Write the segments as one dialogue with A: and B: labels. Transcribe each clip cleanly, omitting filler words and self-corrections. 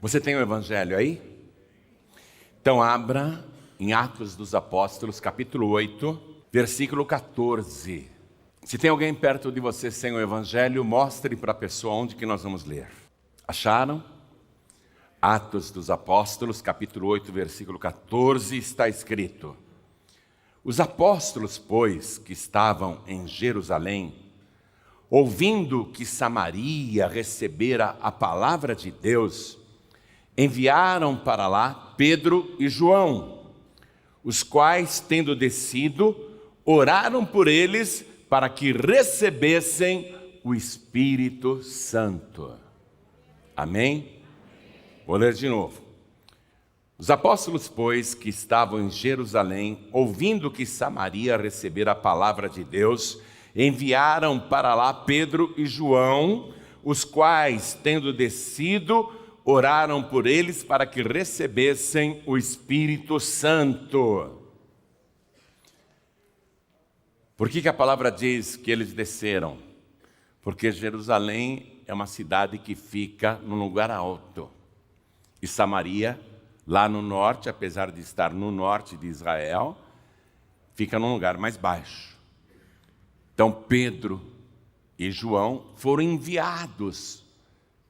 A: Você tem o Evangelho aí? Então abra em Atos dos Apóstolos, capítulo 8, versículo 14. Se tem alguém perto de você sem o Evangelho, mostre para a pessoa onde que nós vamos ler. Acharam? Atos dos Apóstolos, capítulo 8, versículo 14, está escrito: Os apóstolos, pois, que estavam em Jerusalém, ouvindo que Samaria recebera a palavra de Deus, enviaram para lá Pedro e João, os quais, tendo descido, oraram por eles para que recebessem o Espírito Santo. Amém? Vou ler de novo. Os apóstolos, pois, que estavam em Jerusalém, ouvindo que Samaria recebera a palavra de Deus, enviaram para lá Pedro e João, os quais, tendo descido, oraram por eles para que recebessem o Espírito Santo. Por que a palavra diz que eles desceram? Porque Jerusalém é uma cidade que fica num lugar alto. E Samaria, lá no norte, apesar de estar no norte de Israel, fica num lugar mais baixo. Então Pedro e João foram enviados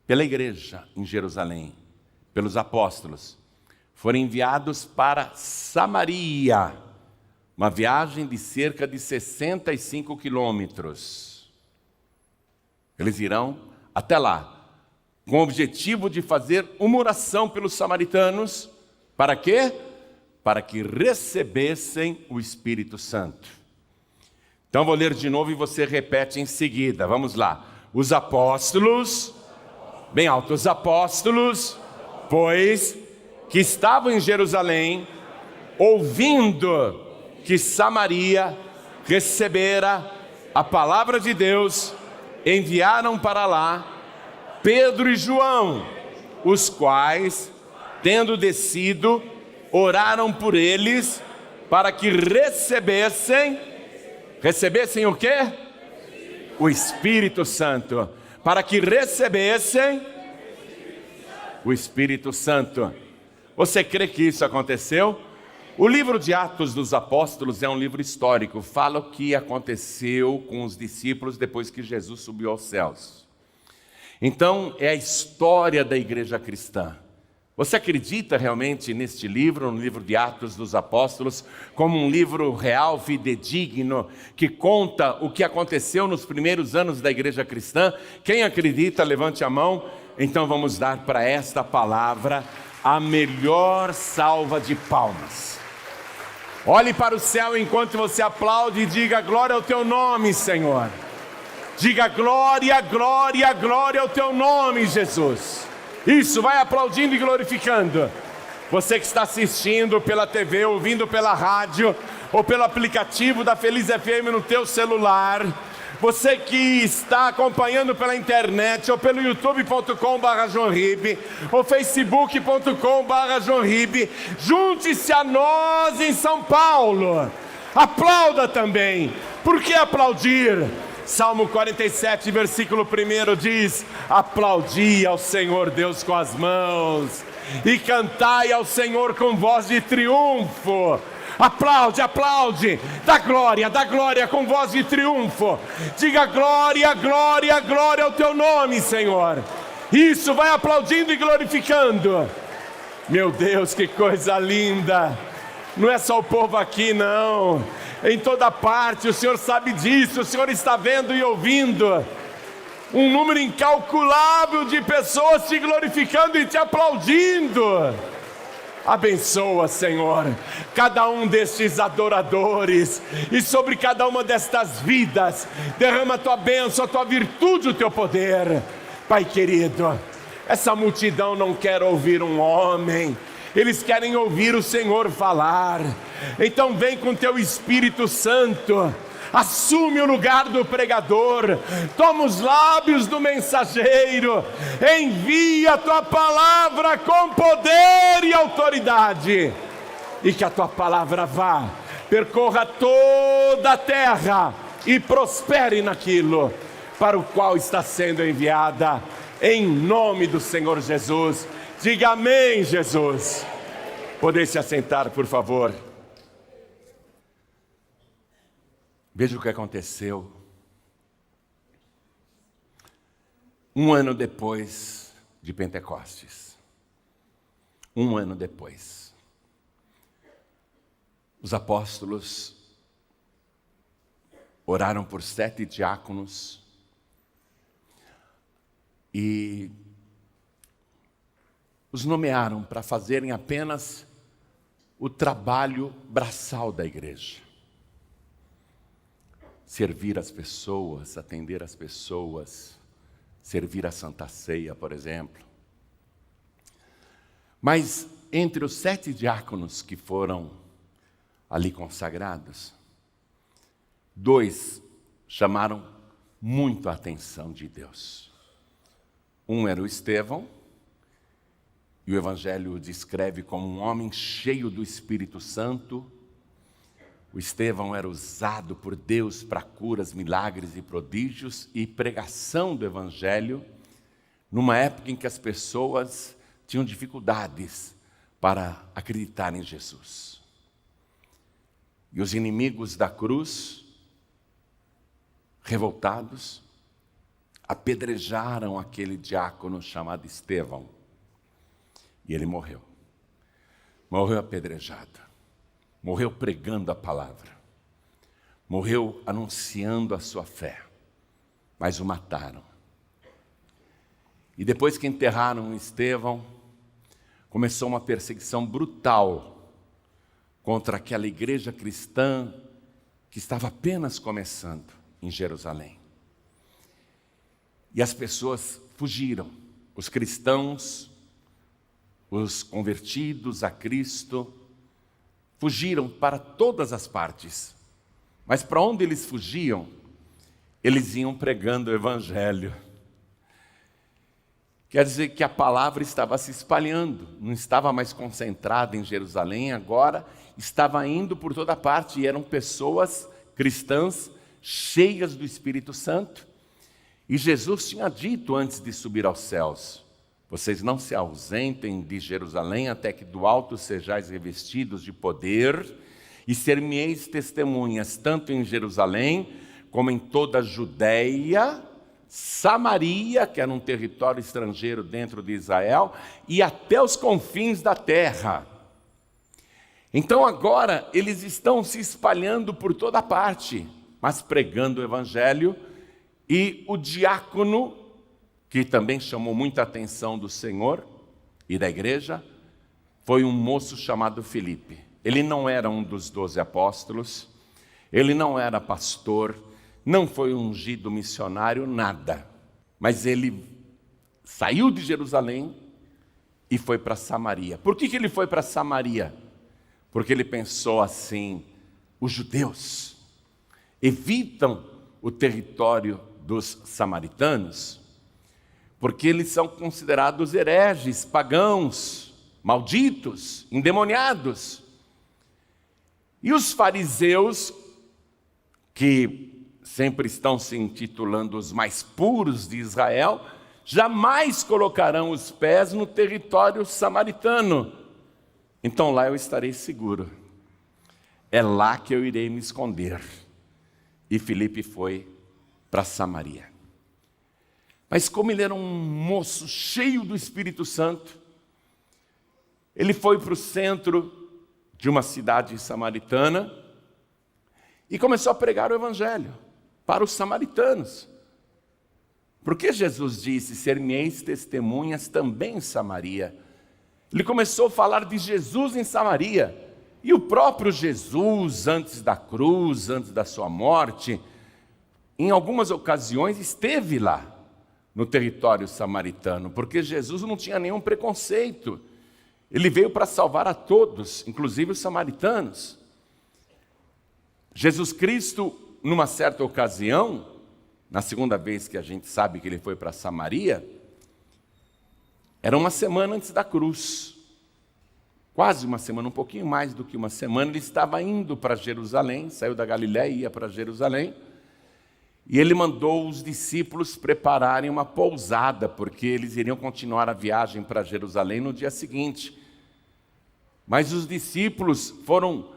A: pela igreja em Jerusalém, pelos apóstolos. Foram enviados para Samaria, uma viagem de cerca de 65 quilômetros. Eles irão até lá, com o objetivo de fazer uma oração pelos samaritanos. Para quê? Para que recebessem o Espírito Santo. Então vou ler de novo e você repete em seguida. Vamos lá. Os apóstolos, bem alto, os apóstolos, pois, que estavam em Jerusalém, ouvindo que Samaria recebera a palavra de Deus, enviaram para lá Pedro e João, os quais, tendo descido, oraram por eles para que recebessem o quê? O Espírito Santo. Para que recebessem o Espírito Santo. Você crê que isso aconteceu? O livro de Atos dos Apóstolos é um livro histórico. Fala o que aconteceu com os discípulos depois que Jesus subiu aos céus. Então, é a história da igreja cristã. Você acredita realmente neste livro, no livro de Atos dos Apóstolos, como um livro real, fidedigno, que conta o que aconteceu nos primeiros anos da igreja cristã? Quem acredita, levante a mão. Então vamos dar para esta palavra a melhor salva de palmas. Olhe para o céu enquanto você aplaude e diga: glória ao teu nome, Senhor. Diga: glória, glória, glória ao teu nome, Jesus. Isso, vai aplaudindo e glorificando. Você que está assistindo pela TV, ouvindo pela rádio ou pelo aplicativo da Feliz FM no teu celular, você que está acompanhando pela internet ou pelo youtube.com/joãorib ou facebook.com/joãorib, junte-se a nós em São Paulo. Aplauda também. Por que aplaudir? Salmo 47, versículo 1 diz: aplaudi ao Senhor Deus com as mãos e cantai ao Senhor com voz de triunfo. Aplaude, aplaude, dá glória com voz de triunfo. Diga: glória, glória, glória ao teu nome, Senhor. Isso, vai aplaudindo e glorificando. Meu Deus, que coisa linda. Não é só o povo aqui, não. Em toda parte, o Senhor sabe disso. O Senhor está vendo e ouvindo um número incalculável de pessoas te glorificando e te aplaudindo. Abençoa, Senhor, cada um destes adoradores, e sobre cada uma destas vidas derrama a tua bênção, a tua virtude, o teu poder. Pai querido, essa multidão não quer ouvir um homem, eles querem ouvir o Senhor falar. Então vem com teu Espírito Santo, assume o lugar do pregador, toma os lábios do mensageiro, envia a tua palavra com poder e autoridade, e que a tua palavra vá, percorra toda a terra e prospere naquilo para o qual está sendo enviada, em nome do Senhor Jesus. Diga amém, Jesus. Podem se assentar, por favor. Veja o que aconteceu. Um ano depois de Pentecostes. Um ano depois. Os apóstolos oraram por 7 diáconos e os nomearam para fazerem apenas o trabalho braçal da igreja. Servir as pessoas, atender as pessoas, servir a Santa Ceia, por exemplo. Mas entre os 7 diáconos que foram ali consagrados, 2 chamaram muito a atenção de Deus. Um era o Estevão, e o Evangelho o descreve como um homem cheio do Espírito Santo. O Estevão era usado por Deus para curas, milagres e prodígios e pregação do Evangelho, numa época em que as pessoas tinham dificuldades para acreditar em Jesus. E os inimigos da cruz, revoltados, apedrejaram aquele diácono chamado Estevão. E ele morreu. Morreu apedrejado. Morreu pregando a palavra. Morreu anunciando a sua fé. Mas o mataram. E depois que enterraram Estevão, começou uma perseguição brutal contra aquela igreja cristã que estava apenas começando em Jerusalém. E as pessoas fugiram. Os cristãos, os convertidos a Cristo, fugiram para todas as partes. Mas para onde eles fugiam, eles iam pregando o Evangelho. Quer dizer que a palavra estava se espalhando, não estava mais concentrada em Jerusalém, agora estava indo por toda parte, e eram pessoas cristãs cheias do Espírito Santo. E Jesus tinha dito antes de subir aos céus: vocês não se ausentem de Jerusalém até que do alto sejais revestidos de poder, e ser-me-eis testemunhas tanto em Jerusalém como em toda a Judéia, Samaria, que era um território estrangeiro dentro de Israel, e até os confins da terra. Então agora eles estão se espalhando por toda parte, mas pregando o Evangelho. E o diácono, que também chamou muita atenção do Senhor e da igreja, foi um moço chamado Filipe. Ele não era um dos 12 apóstolos, ele não era pastor, não foi ungido missionário, nada. Mas ele saiu de Jerusalém e foi para Samaria. Por que ele foi para Samaria? Porque ele pensou assim: os judeus evitam o território dos samaritanos, porque eles são considerados hereges, pagãos, malditos, endemoniados. E os fariseus, que sempre estão se intitulando os mais puros de Israel, jamais colocarão os pés no território samaritano. Então lá eu estarei seguro. É lá que eu irei me esconder. E Filipe foi para Samaria. Mas como ele era um moço cheio do Espírito Santo, ele foi para o centro de uma cidade samaritana e começou a pregar o Evangelho para os samaritanos. Porque Jesus disse: ser-me-eis testemunhas também em Samaria. Ele começou a falar de Jesus em Samaria. E o próprio Jesus, antes da cruz, antes da sua morte, em algumas ocasiões esteve lá, no território samaritano, porque Jesus não tinha nenhum preconceito. Ele veio para salvar a todos, inclusive os samaritanos. Jesus Cristo, numa certa ocasião, na segunda vez que a gente sabe que ele foi para Samaria, era uma semana antes da cruz. Quase uma semana, um pouquinho mais do que uma semana, ele estava indo para Jerusalém, saiu da Galiléia e ia para Jerusalém. E ele mandou os discípulos prepararem uma pousada, porque eles iriam continuar a viagem para Jerusalém no dia seguinte. Mas os discípulos foram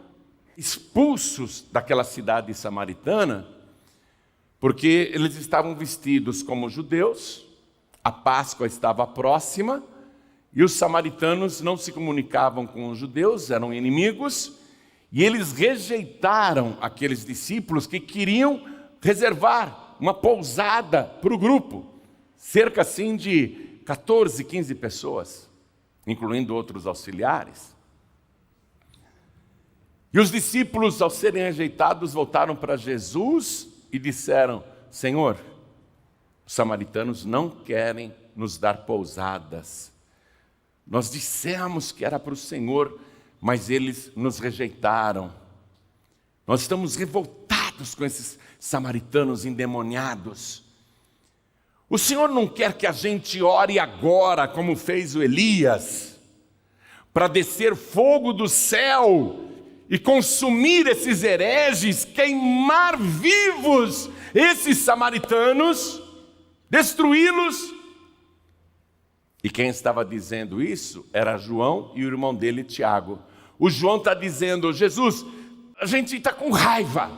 A: expulsos daquela cidade samaritana, porque eles estavam vestidos como judeus, a Páscoa estava próxima, e os samaritanos não se comunicavam com os judeus, eram inimigos, e eles rejeitaram aqueles discípulos que queriam reservar uma pousada para o grupo, cerca assim de 14, 15 pessoas, incluindo outros auxiliares. E os discípulos, ao serem rejeitados, voltaram para Jesus e disseram: Senhor, os samaritanos não querem nos dar pousadas. Nós dissemos que era para o Senhor, mas eles nos rejeitaram. Nós estamos revoltados com esses samaritanos endemoniados. O Senhor não quer que a gente ore agora, como fez o Elias, para descer fogo do céu e consumir esses hereges, queimar vivos esses samaritanos, destruí-los? E quem estava dizendo isso era João e o irmão dele, Tiago. O João está dizendo: Jesus, a gente está com raiva,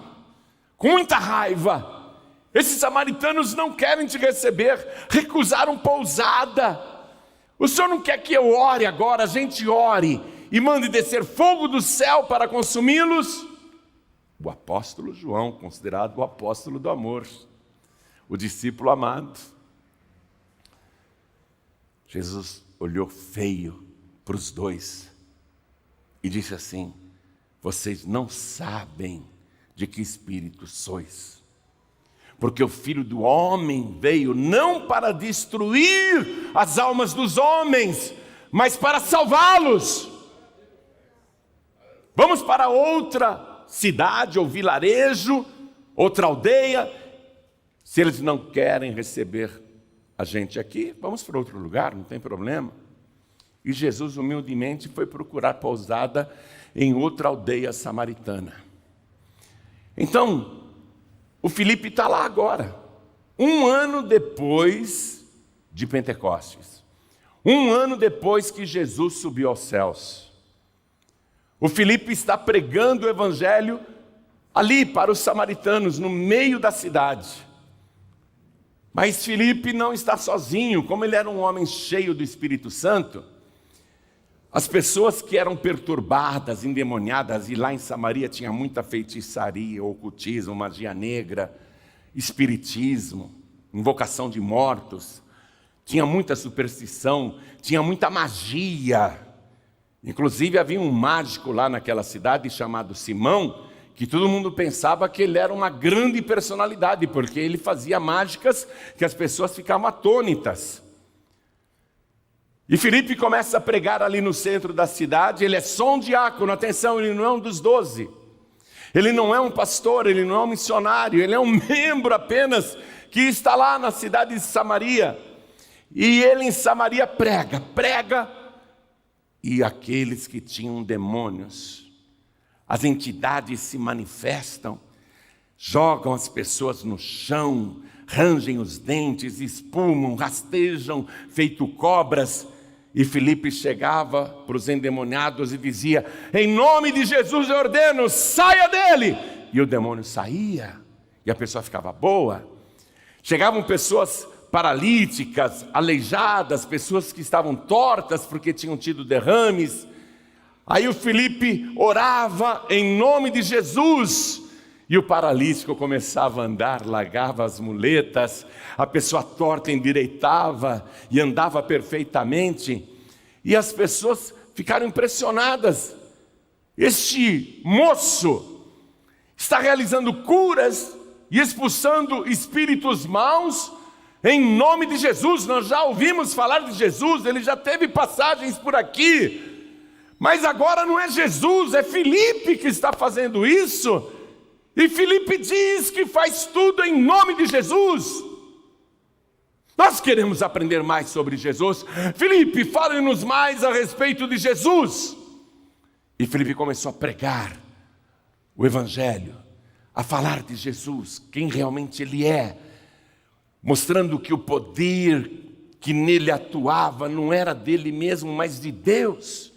A: com muita raiva. Esses samaritanos não querem te receber, recusaram pousada. O Senhor não quer que eu ore agora, a gente ore e mande descer fogo do céu para consumi-los? O apóstolo João, considerado o apóstolo do amor, o discípulo amado. Jesus olhou feio para os dois e disse assim: vocês não sabem de que espírito sois, porque o Filho do Homem veio não para destruir as almas dos homens, mas para salvá-los. Vamos para outra cidade ou vilarejo, outra aldeia. Se eles não querem receber a gente aqui, vamos para outro lugar, não tem problema. E Jesus humildemente foi procurar pousada em outra aldeia samaritana. Então, o Filipe está lá agora, 1 ano depois de Pentecostes, 1 ano depois que Jesus subiu aos céus. O Filipe está pregando o evangelho ali para os samaritanos, no meio da cidade. Mas Filipe não está sozinho, como ele era um homem cheio do Espírito Santo. As pessoas que eram perturbadas, endemoniadas, e lá em Samaria tinha muita feitiçaria, ocultismo, magia negra, espiritismo, invocação de mortos, tinha muita superstição, tinha muita magia. Inclusive havia um mágico lá naquela cidade chamado Simão, que todo mundo pensava que ele era uma grande personalidade, porque ele fazia mágicas que as pessoas ficavam atônitas. E Filipe começa a pregar ali no centro da cidade. Ele é só um diácono, atenção, ele não é um dos 12. Ele não é um pastor, ele não é um missionário, ele é um membro apenas que está lá na cidade de Samaria. E ele em Samaria prega, e aqueles que tinham demônios, as entidades se manifestam, jogam as pessoas no chão, rangem os dentes, espumam, rastejam, feito cobras. E Filipe chegava para os endemoniados e dizia: em nome de Jesus eu ordeno, saia dele! E o demônio saía, e a pessoa ficava boa. Chegavam pessoas paralíticas, aleijadas, pessoas que estavam tortas porque tinham tido derrames. Aí o Filipe orava em nome de Jesus, e o paralítico começava a andar, largava as muletas, a pessoa torta endireitava e andava perfeitamente, e as pessoas ficaram impressionadas. Este moço está realizando curas e expulsando espíritos maus em nome de Jesus. Nós já ouvimos falar de Jesus, ele já teve passagens por aqui, mas agora não é Jesus, é Filipe que está fazendo isso. E Filipe diz que faz tudo em nome de Jesus. Nós queremos aprender mais sobre Jesus. Filipe, fale-nos mais a respeito de Jesus. E Filipe começou a pregar o evangelho a falar de Jesus, quem realmente Ele é, mostrando que o poder que nele atuava não era dele mesmo, mas de Deus,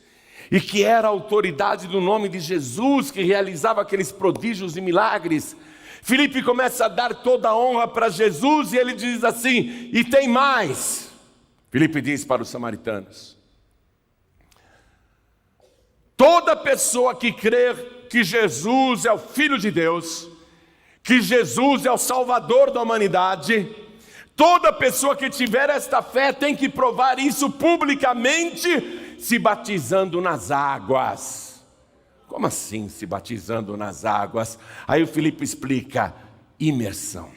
A: e que era a autoridade do nome de Jesus que realizava aqueles prodígios e milagres. Filipe começa a dar toda a honra para Jesus e ele diz assim: e tem mais. Filipe diz para os samaritanos: toda pessoa que crer que Jesus é o Filho de Deus, que Jesus é o Salvador da humanidade, toda pessoa que tiver esta fé tem que provar isso publicamente, se batizando nas águas. Como assim se batizando nas águas? Aí o Filipe explica: imersão.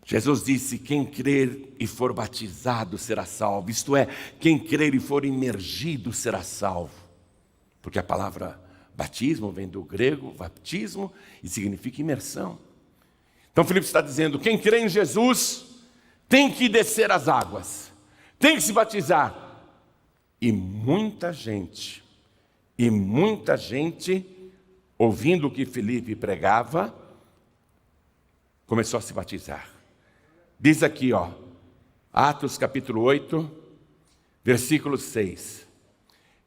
A: Jesus disse: quem crer e for batizado será salvo. Isto é, quem crer e for imergido será salvo. Porque a palavra batismo vem do grego baptismo e significa imersão. Então Filipe está dizendo: quem crê em Jesus tem que descer as águas, tem que se batizar. E muita gente, ouvindo o que Filipe pregava, começou a se batizar. Diz aqui, Atos capítulo 8, versículo 6.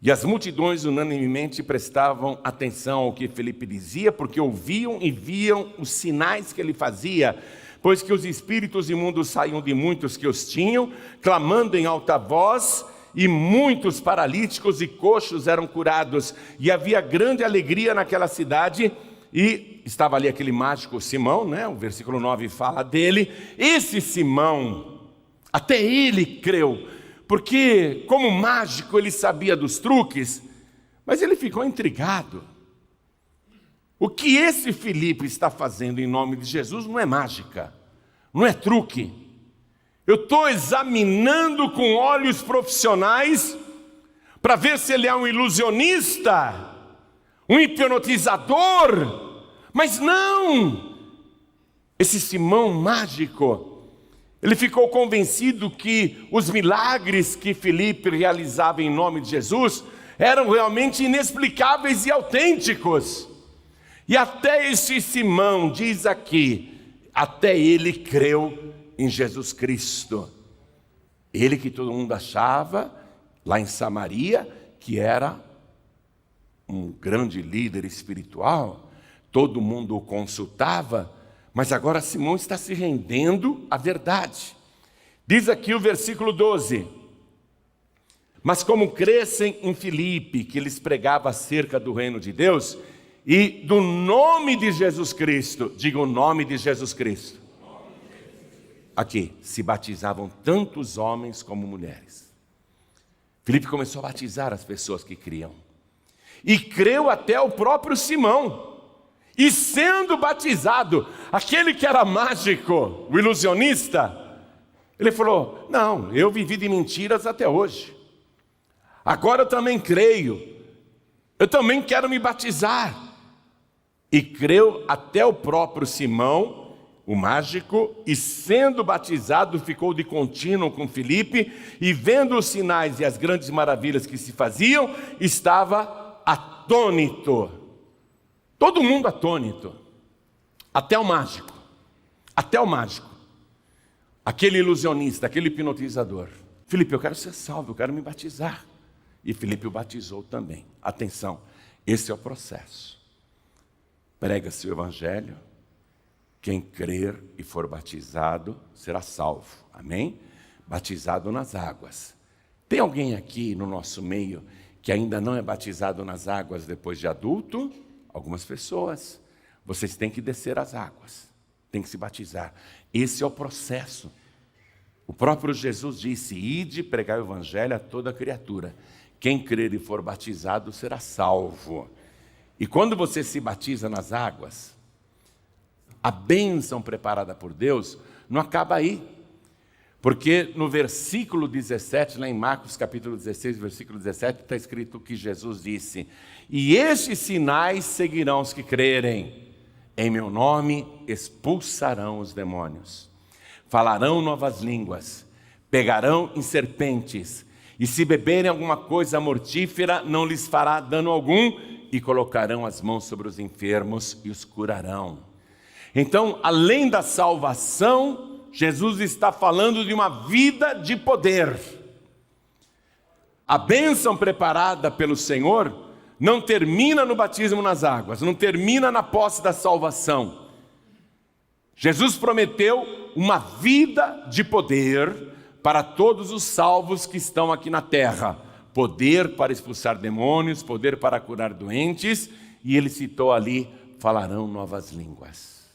A: E as multidões unanimemente prestavam atenção ao que Filipe dizia, porque ouviam e viam os sinais que ele fazia, pois que os espíritos imundos saíam de muitos que os tinham, clamando em alta voz, e muitos paralíticos e coxos eram curados. E havia grande alegria naquela cidade. E estava ali aquele mágico Simão, né? O versículo 9 fala dele. Esse Simão, até ele creu, porque como mágico ele sabia dos truques, mas ele ficou intrigado. O que esse Filipe está fazendo em nome de Jesus não é mágica, não é truque. Eu estou examinando com olhos profissionais para ver se ele é um ilusionista, um hipnotizador, mas não. Esse Simão mágico, ele ficou convencido que os milagres que Filipe realizava em nome de Jesus eram realmente inexplicáveis e autênticos. E até esse Simão, diz aqui, até ele creu em Jesus Cristo. Ele que todo mundo achava, lá em Samaria, que era um grande líder espiritual, todo mundo o consultava, mas agora Simão está se rendendo à verdade. Diz aqui o versículo 12: mas como crescem em Filipe, que lhes pregava acerca do reino de Deus e do nome de Jesus Cristo, diga o nome de Jesus Cristo. Aqui, se batizavam tantos homens como mulheres. Filipe começou a batizar as pessoas que criam. E creu até o próprio Simão. E sendo batizado, aquele que era mágico, o ilusionista, ele falou: não, eu vivi de mentiras até hoje. Agora eu também creio. Eu também quero me batizar. E creu até o próprio Simão, o mágico, e sendo batizado ficou de contínuo com Filipe, e vendo os sinais e as grandes maravilhas que se faziam, estava atônito. Todo mundo atônito, até o mágico, aquele ilusionista, aquele hipnotizador. Filipe, eu quero ser salvo, eu quero me batizar. E Filipe o batizou também. Atenção, esse é o processo. Prega-se o evangelho. Quem crer e for batizado será salvo. Amém? Batizado nas águas. Tem alguém aqui no nosso meio que ainda não é batizado nas águas depois de adulto? Algumas pessoas. Vocês têm que descer as águas. Tem que se batizar. Esse é o processo. O próprio Jesus disse: ide pregar o evangelho a toda criatura. Quem crer e for batizado será salvo. E quando você se batiza nas águas, a bênção preparada por Deus não acaba aí. Porque no versículo 17, lá em Marcos capítulo 16, versículo 17, está escrito que Jesus disse: e estes sinais seguirão os que crerem. Em meu nome expulsarão os demônios. Falarão novas línguas. Pegarão em serpentes. E se beberem alguma coisa mortífera, não lhes fará dano algum. e colocarão as mãos sobre os enfermos e os curarão. Então, além da salvação, Jesus está falando de uma vida de poder. A bênção preparada pelo Senhor não termina no batismo nas águas, não termina na posse da salvação. Jesus prometeu uma vida de poder para todos os salvos que estão aqui na terra. Poder para expulsar demônios, poder para curar doentes, e ele citou ali, falarão novas línguas.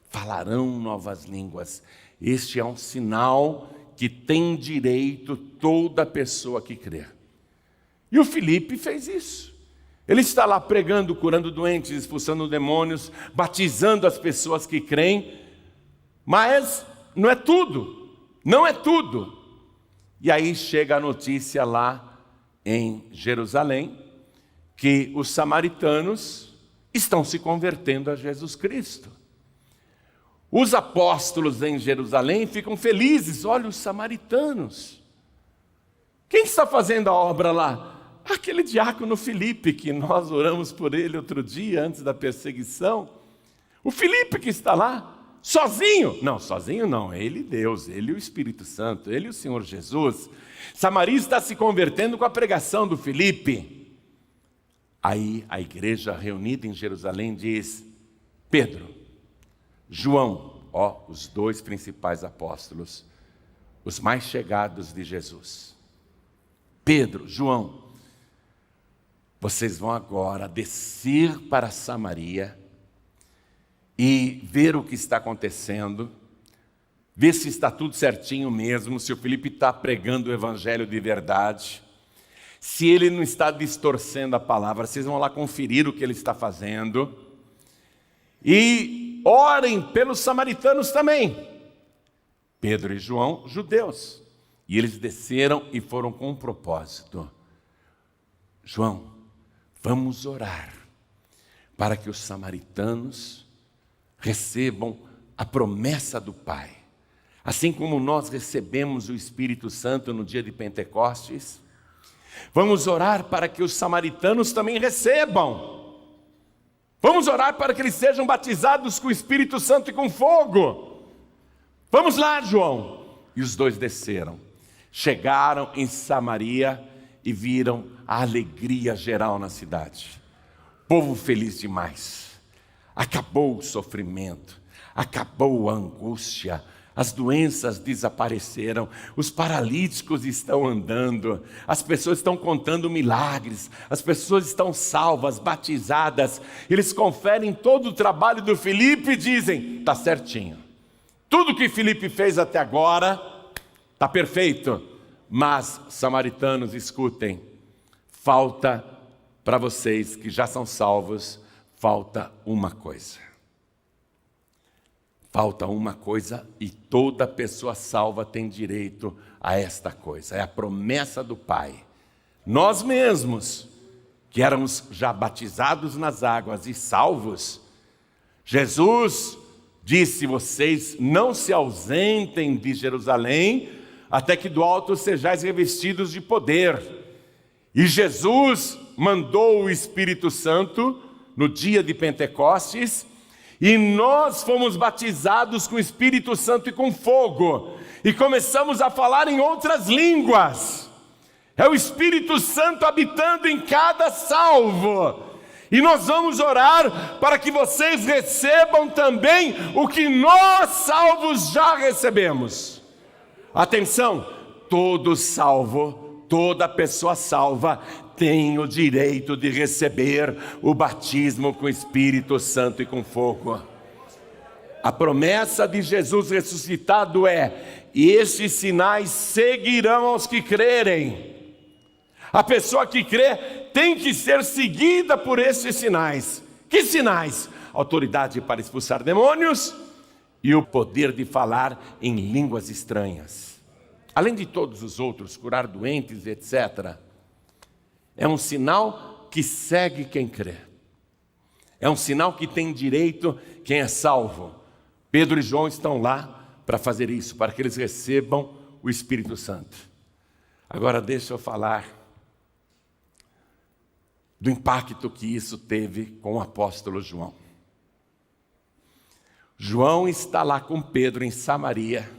A: Falarão novas línguas. Este é um sinal que tem direito toda pessoa que crer. E o Filipe fez isso. Ele está lá pregando, curando doentes, expulsando demônios, batizando as pessoas que creem, mas não é tudo, não é tudo. E aí chega a notícia lá em Jerusalém, que os samaritanos estão se convertendo a Jesus Cristo. Os apóstolos em Jerusalém ficam felizes, olha os samaritanos. Quem está fazendo a obra lá? Aquele diácono Filipe, que nós oramos por ele outro dia, antes da perseguição. O Filipe que está lá, sozinho. Não, sozinho não, ele Deus, ele o Espírito Santo, ele o Senhor Jesus. Samaria está se convertendo com a pregação do Filipe. Aí a igreja reunida em Jerusalém diz, Pedro, João, os dois principais apóstolos, os mais chegados de Jesus. Pedro, João, vocês vão agora descer para Samaria e ver o que está acontecendo, ver se está tudo certinho mesmo, se o Filipe está pregando o evangelho de verdade, se ele não está distorcendo a palavra, vocês vão lá conferir o que ele está fazendo. E orem pelos samaritanos também. Pedro e João, judeus. E eles desceram e foram com um propósito. João, vamos orar para que os samaritanos recebam a promessa do Pai. Assim como nós recebemos o Espírito Santo no dia de Pentecostes, vamos orar para que os samaritanos também recebam. Vamos orar para que eles sejam batizados com o Espírito Santo e com fogo. Vamos lá, João. E os dois desceram. Chegaram em Samaria e viram a alegria geral na cidade. Povo feliz demais. Acabou o sofrimento, acabou a angústia, as doenças desapareceram, os paralíticos estão andando, as pessoas estão contando milagres, as pessoas estão salvas, batizadas. Eles conferem todo o trabalho do Filipe e dizem, está certinho. Tudo que Filipe fez até agora está perfeito. Mas, samaritanos, escutem, falta para vocês que já são salvos, falta uma coisa. Falta uma coisa e toda pessoa salva tem direito a esta coisa. É a promessa do Pai. Nós mesmos, que éramos já batizados nas águas e salvos, Jesus disse, vocês não se ausentem de Jerusalém, até que do alto sejais revestidos de poder. E Jesus mandou o Espírito Santo no dia de Pentecostes, e nós fomos batizados com o Espírito Santo e com fogo, e começamos a falar em outras línguas. É o Espírito Santo habitando em cada salvo. E nós vamos orar para que vocês recebam também o que nós salvos já recebemos. Atenção, todo salvo, toda pessoa salva tem o direito de receber o batismo com o Espírito Santo e com fogo. A promessa de Jesus ressuscitado é, e estes sinais seguirão aos que crerem. A pessoa que crê tem que ser seguida por esses sinais. Que sinais? Autoridade para expulsar demônios e o poder de falar em línguas estranhas. Além de todos os outros, curar doentes, etc. É um sinal que segue quem crê. É um sinal que tem direito quem é salvo. Pedro e João estão lá para fazer isso, para que eles recebam o Espírito Santo. Agora deixa eu falar do impacto que isso teve com o apóstolo João. João está lá com Pedro em Samaria,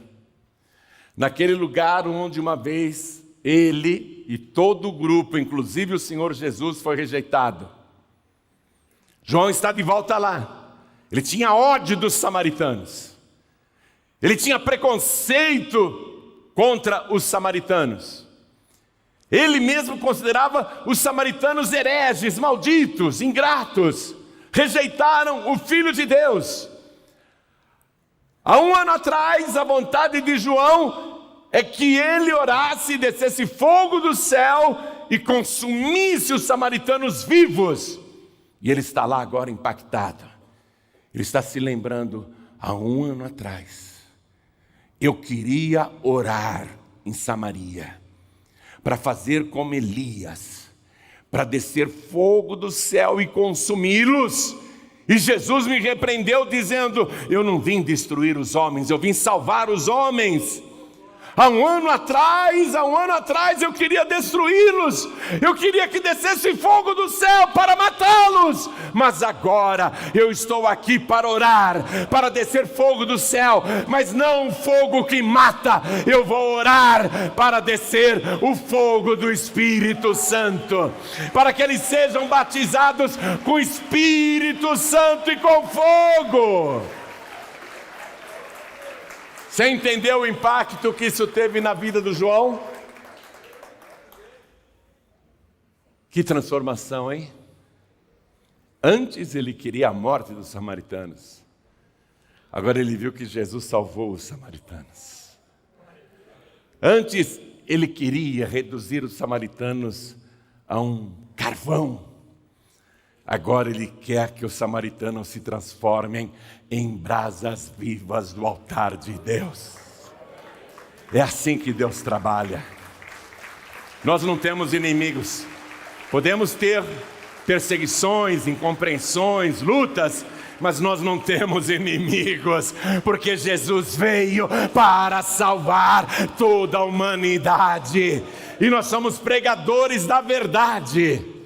A: naquele lugar onde uma vez ele e todo o grupo, inclusive o Senhor Jesus, foi rejeitado. João está de volta lá. Ele tinha ódio dos samaritanos. Ele tinha preconceito contra os samaritanos. Ele mesmo considerava os samaritanos hereges, malditos, ingratos. Rejeitaram o Filho de Deus. Há um ano atrás, a vontade de João é que ele orasse e descesse fogo do céu e consumisse os samaritanos vivos. E ele está lá agora impactado. Ele está se lembrando, há um ano atrás, eu queria orar em Samaria, para fazer como Elias, para descer fogo do céu e consumi-los. E Jesus me repreendeu dizendo, eu não vim destruir os homens, eu vim salvar os homens. Há um ano atrás eu queria destruí-los, eu queria que descesse fogo do céu para matá-los, mas agora eu estou aqui para orar, para descer fogo do céu, mas não um fogo que mata, eu vou orar para descer o fogo do Espírito Santo, para que eles sejam batizados com o Espírito Santo e com fogo. Você entendeu o impacto que isso teve na vida do João? Que transformação, hein? Antes ele queria a morte dos samaritanos. Agora ele viu que Jesus salvou os samaritanos. Antes ele queria reduzir os samaritanos a um carvão. Agora ele quer que os samaritanos se transformem em brasas vivas do altar de Deus. É assim que Deus trabalha. Nós não temos inimigos. Podemos ter perseguições, incompreensões, lutas, mas nós não temos inimigos, porque Jesus veio para salvar toda a humanidade. E nós somos pregadores da verdade.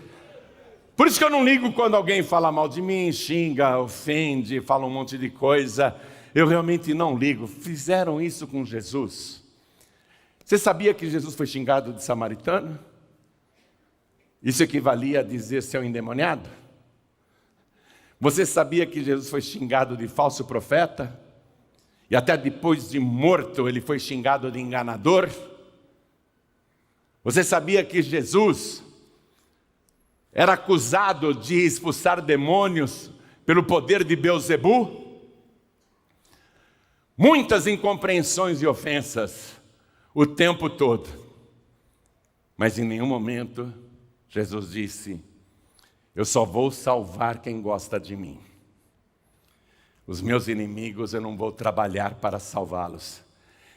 A: Por isso que eu não ligo quando alguém fala mal de mim, xinga, ofende, fala um monte de coisa. Eu realmente não ligo. Fizeram isso com Jesus. Você sabia que Jesus foi xingado de samaritano? Isso equivalia a dizer seu endemoniado? Você sabia que Jesus foi xingado de falso profeta? E até depois de morto ele foi xingado de enganador? Você sabia que Jesus era acusado de expulsar demônios pelo poder de Beelzebu? Muitas incompreensões e ofensas o tempo todo. Mas em nenhum momento Jesus disse, eu só vou salvar quem gosta de mim. Os meus inimigos eu não vou trabalhar para salvá-los.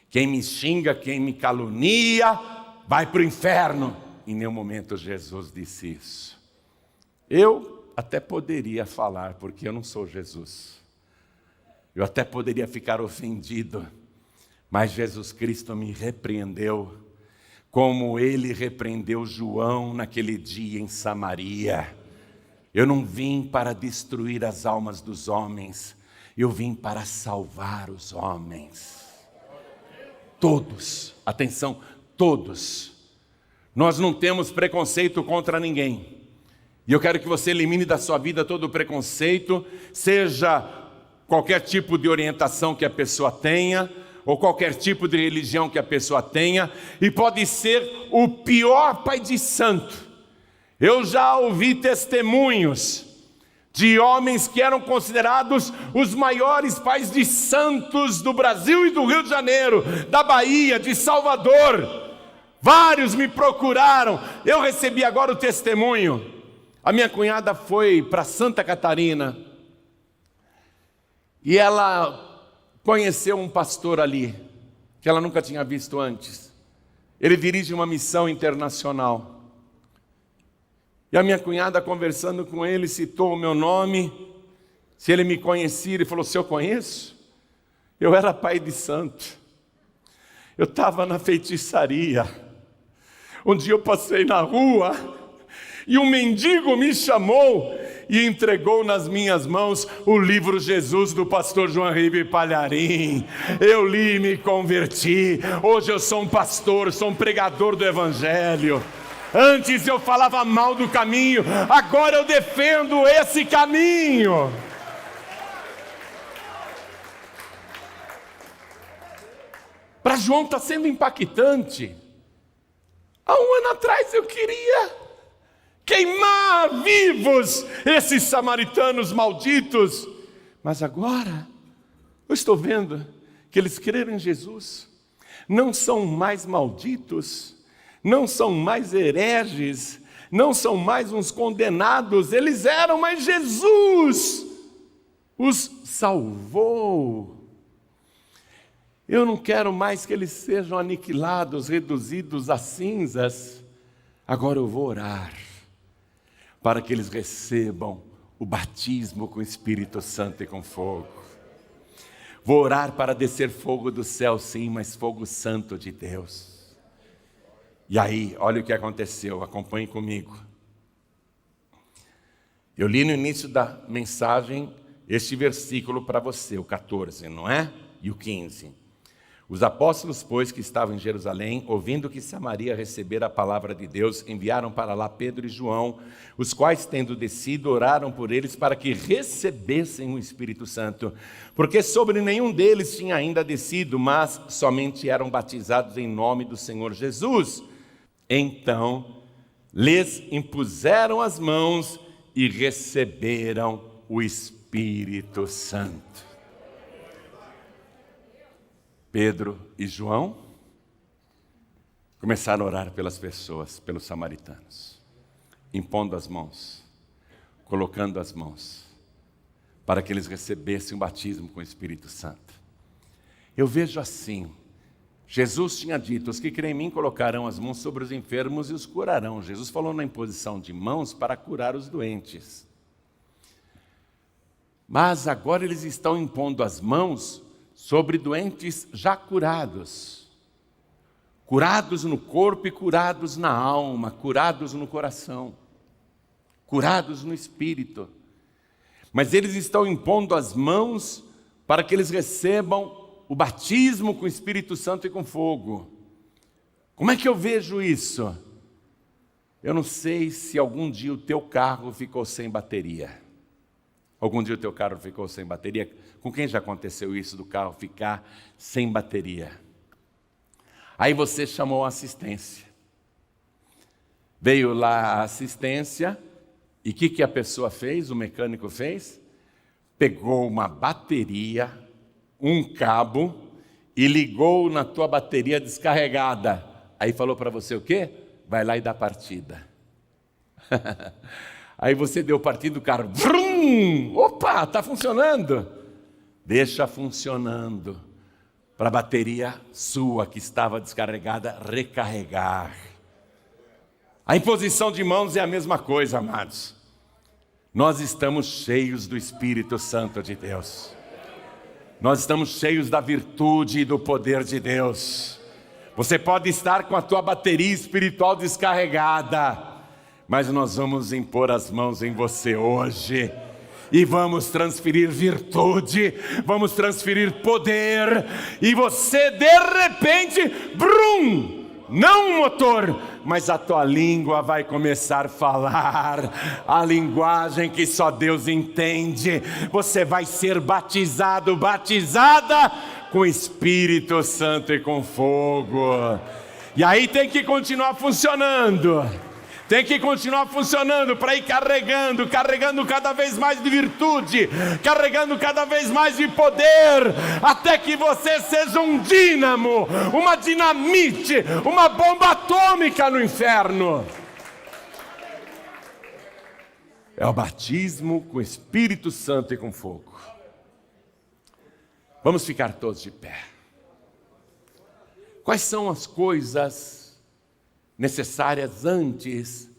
A: Quem me xinga, quem me calunia, vai para o inferno. Em nenhum momento Jesus disse isso. Eu até poderia falar, porque eu não sou Jesus. Eu até poderia ficar ofendido, mas Jesus Cristo me repreendeu, como ele repreendeu João naquele dia em Samaria. Eu não vim para destruir as almas dos homens, eu vim para salvar os homens. Todos, atenção, todos. Nós não temos preconceito contra ninguém. E eu quero que você elimine da sua vida todo o preconceito, seja qualquer tipo de orientação que a pessoa tenha, ou qualquer tipo de religião que a pessoa tenha, e pode ser o pior pai de santo. Eu já ouvi testemunhos de homens que eram considerados os maiores pais de santos do Brasil e do Rio de Janeiro, da Bahia, de Salvador. Vários me procuraram, eu recebi agora o testemunho. A minha cunhada foi para Santa Catarina e ela conheceu um pastor ali, que ela nunca tinha visto antes. Ele dirige uma missão internacional. E a minha cunhada, conversando com ele, citou o meu nome. Se ele me conhecia, ele falou, se eu conheço? Eu era pai de santo. Eu estava na feitiçaria. Um dia eu passei na rua E um mendigo me chamou e entregou nas minhas mãos o livro Jesus do pastor João Ribe Palharim. Eu li e me converti. Hoje eu sou um pastor, sou um pregador do Evangelho. Antes eu falava mal do caminho, agora eu defendo esse caminho. Para João está sendo impactante. Há um ano atrás eu queria queimar vivos esses samaritanos malditos. Mas agora eu estou vendo que eles creram em Jesus. Não são mais malditos, não são mais hereges, não são mais uns condenados. Eles eram, mas Jesus os salvou. Eu não quero mais que eles sejam aniquilados, reduzidos a cinzas. Agora eu vou orar para que eles recebam o batismo com o Espírito Santo e com fogo. Vou orar para descer fogo do céu, sim, mas fogo santo de Deus. E aí, olha o que aconteceu, acompanhe comigo. Eu li no início da mensagem este versículo para você, o 14, não é? E o 15. Os apóstolos, pois, que estavam em Jerusalém, ouvindo que Samaria recebera a palavra de Deus, enviaram para lá Pedro e João, os quais, tendo descido, oraram por eles para que recebessem o Espírito Santo, porque sobre nenhum deles tinha ainda descido, mas somente eram batizados em nome do Senhor Jesus. Então, lhes impuseram as mãos e receberam o Espírito Santo. Pedro e João começaram a orar pelas pessoas, pelos samaritanos, impondo as mãos, colocando as mãos, para que eles recebessem o batismo com o Espírito Santo. Eu vejo assim, Jesus tinha dito, os que creem em mim colocarão as mãos sobre os enfermos e os curarão. Jesus falou na imposição de mãos para curar os doentes. Mas agora eles estão impondo as mãos sobre doentes já curados. Curados no corpo e curados na alma, curados no coração, curados no espírito. Mas eles estão impondo as mãos para que eles recebam o batismo com o Espírito Santo e com fogo. Como é que eu vejo isso? Eu não sei se algum dia o teu carro ficou sem bateria. Algum dia o teu carro ficou sem bateria? Com quem já aconteceu isso do carro ficar sem bateria? Aí você chamou a assistência. Veio lá a assistência e o que a pessoa fez, o mecânico fez? Pegou uma bateria, um cabo e ligou na tua bateria descarregada. Aí falou para você o quê? Vai lá e dá partida. Aí você deu partida do carro. Vrum! Opa, está funcionando. Deixa funcionando. Para a bateria sua que estava descarregada recarregar. A imposição de mãos é a mesma coisa, amados. Nós estamos cheios do Espírito Santo de Deus. Nós estamos cheios da virtude e do poder de Deus. Você pode estar com a tua bateria espiritual descarregada, mas nós vamos impor as mãos em você hoje e vamos transferir virtude, vamos transferir poder, e você de repente, brum, não um motor, mas a tua língua vai começar a falar a linguagem que só Deus entende. Você vai ser batizado, batizada com Espírito Santo e com fogo. E aí tem que continuar funcionando. Tem que continuar funcionando para ir carregando cada vez mais de virtude, carregando cada vez mais de poder, até que você seja um dínamo, uma dinamite, uma bomba atômica no inferno. É o batismo com o Espírito Santo e com fogo. Vamos ficar todos de pé. Quais são as coisas necessárias antes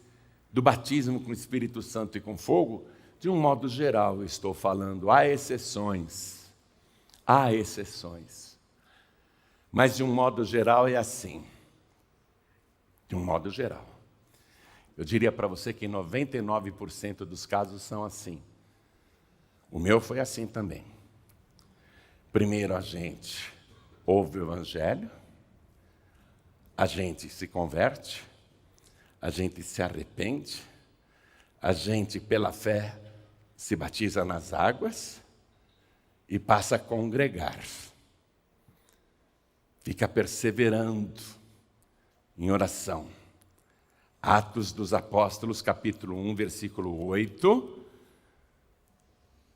A: do batismo com o Espírito Santo e com fogo? De um modo geral eu estou falando, há exceções, mas de um modo geral é assim, de um modo geral. Eu diria para você que 99% dos casos são assim. O meu foi assim também. Primeiro a gente ouve o Evangelho, a gente se converte, a gente se arrepende, a gente, pela fé, se batiza nas águas e passa a congregar. Fica perseverando em oração. Atos dos Apóstolos, capítulo 1, versículo 8,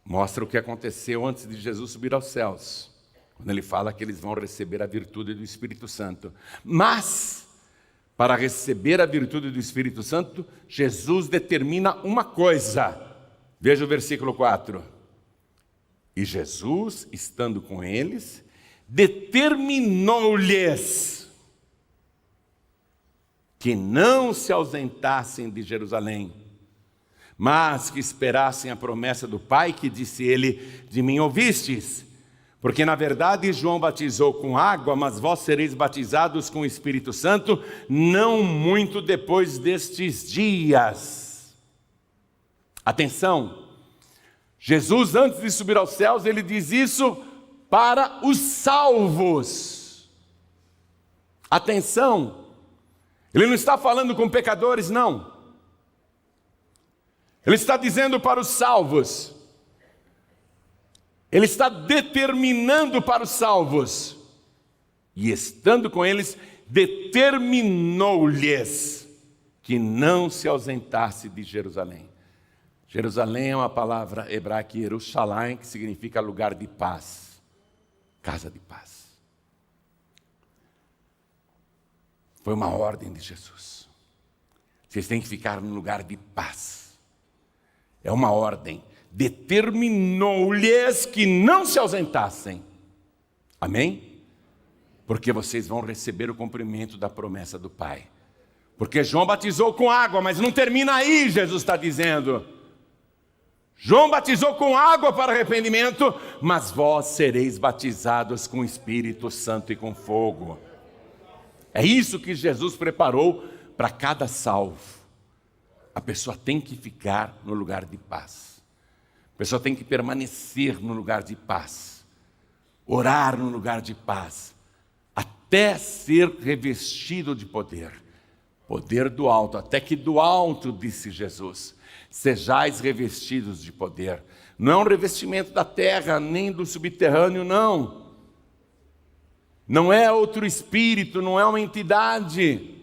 A: mostra o que aconteceu antes de Jesus subir aos céus, quando ele fala que eles vão receber a virtude do Espírito Santo. Mas, para receber a virtude do Espírito Santo, Jesus determina uma coisa. Veja o versículo 4. E Jesus, estando com eles, determinou-lhes que não se ausentassem de Jerusalém, mas que esperassem a promessa do Pai, que disse ele, de mim ouvistes. Porque na verdade João batizou com água, mas vós sereis batizados com o Espírito Santo, não muito depois destes dias. Atenção, Jesus, antes de subir aos céus, ele diz isso para os salvos. Atenção, ele não está falando com pecadores, não. Ele está dizendo para os salvos. Ele está determinando para os salvos. E estando com eles, determinou-lhes que não se ausentasse de Jerusalém. Jerusalém é uma palavra hebraica, Yerushalayim, que significa lugar de paz, casa de paz. Foi uma ordem de Jesus. Vocês têm que ficar num lugar de paz. É uma ordem. Determinou-lhes que não se ausentassem. Amém? Porque vocês vão receber o cumprimento da promessa do Pai. Porque João batizou com água, mas não termina aí, Jesus está dizendo. João batizou com água para arrependimento, mas vós sereis batizados com o Espírito Santo e com fogo. É isso que Jesus preparou para cada salvo. A pessoa tem que ficar no lugar de paz. A pessoa tem que permanecer no lugar de paz. Orar no lugar de paz. Até ser revestido de poder. Poder do alto. Até que do alto, disse Jesus, sejais revestidos de poder. Não é um revestimento da terra, nem do subterrâneo, não. Não é outro espírito, não é uma entidade.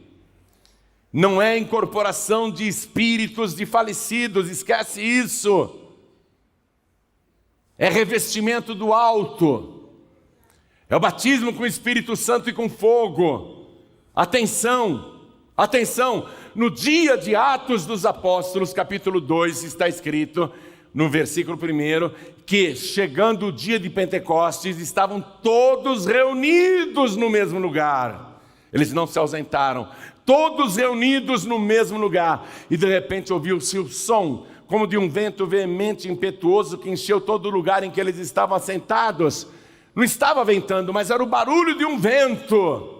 A: Não é incorporação de espíritos de falecidos, esquece isso. É revestimento do alto. É o batismo com o Espírito Santo e com fogo. Atenção, atenção. No dia de Atos dos Apóstolos, capítulo 2, está escrito, no versículo 1, que chegando o dia de Pentecostes, estavam todos reunidos no mesmo lugar. Eles não se ausentaram. Todos reunidos no mesmo lugar. E de repente ouviu-se o som, como de um vento veemente e impetuoso, que encheu todo o lugar em que eles estavam assentados. Não estava ventando, mas era o barulho de um vento.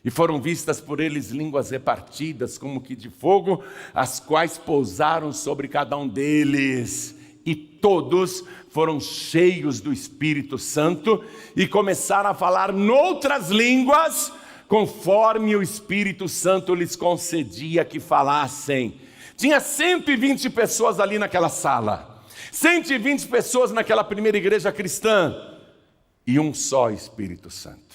A: E foram vistas por eles línguas repartidas, como que de fogo, as quais pousaram sobre cada um deles. E todos foram cheios do Espírito Santo e começaram a falar noutras línguas, conforme o Espírito Santo lhes concedia que falassem. Tinha 120 pessoas ali naquela sala. 120 pessoas naquela primeira igreja cristã. E um só Espírito Santo.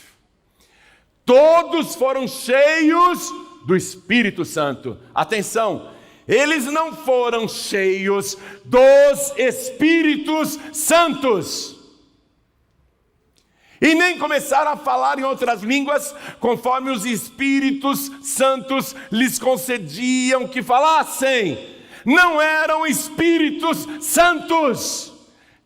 A: Todos foram cheios do Espírito Santo. Atenção, eles não foram cheios dos Espíritos Santos. E nem começaram a falar em outras línguas, conforme os Espíritos Santos lhes concediam que falassem. Não eram Espíritos Santos.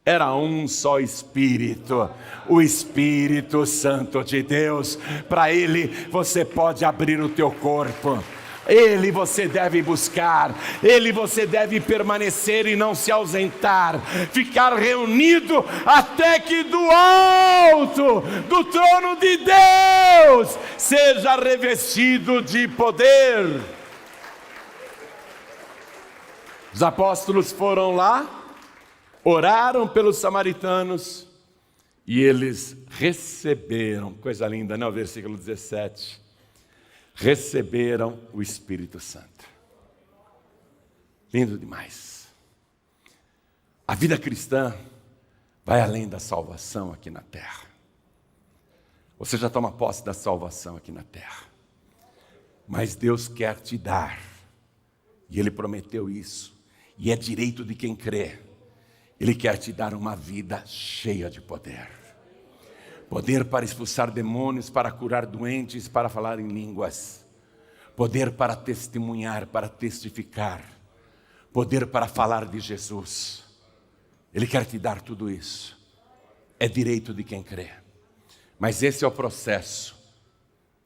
A: Era um só Espírito, o Espírito Santo de Deus. Para Ele você pode abrir o teu corpo. Ele você deve buscar, Ele você deve permanecer e não se ausentar, ficar reunido até que do alto, do trono de Deus, seja revestido de poder. Os apóstolos foram lá, oraram pelos samaritanos e eles receberam, coisa linda, né? O versículo 17. Receberam o Espírito Santo. Lindo demais. A vida cristã vai além da salvação aqui na terra. Você já toma posse da salvação aqui na terra. Mas Deus quer te dar. E Ele prometeu isso. E é direito de quem crê. Ele quer te dar uma vida cheia de poder. Poder para expulsar demônios, para curar doentes, para falar em línguas. Poder para testemunhar, para testificar. Poder para falar de Jesus. Ele quer te dar tudo isso. É direito de quem crê. Mas esse é o processo.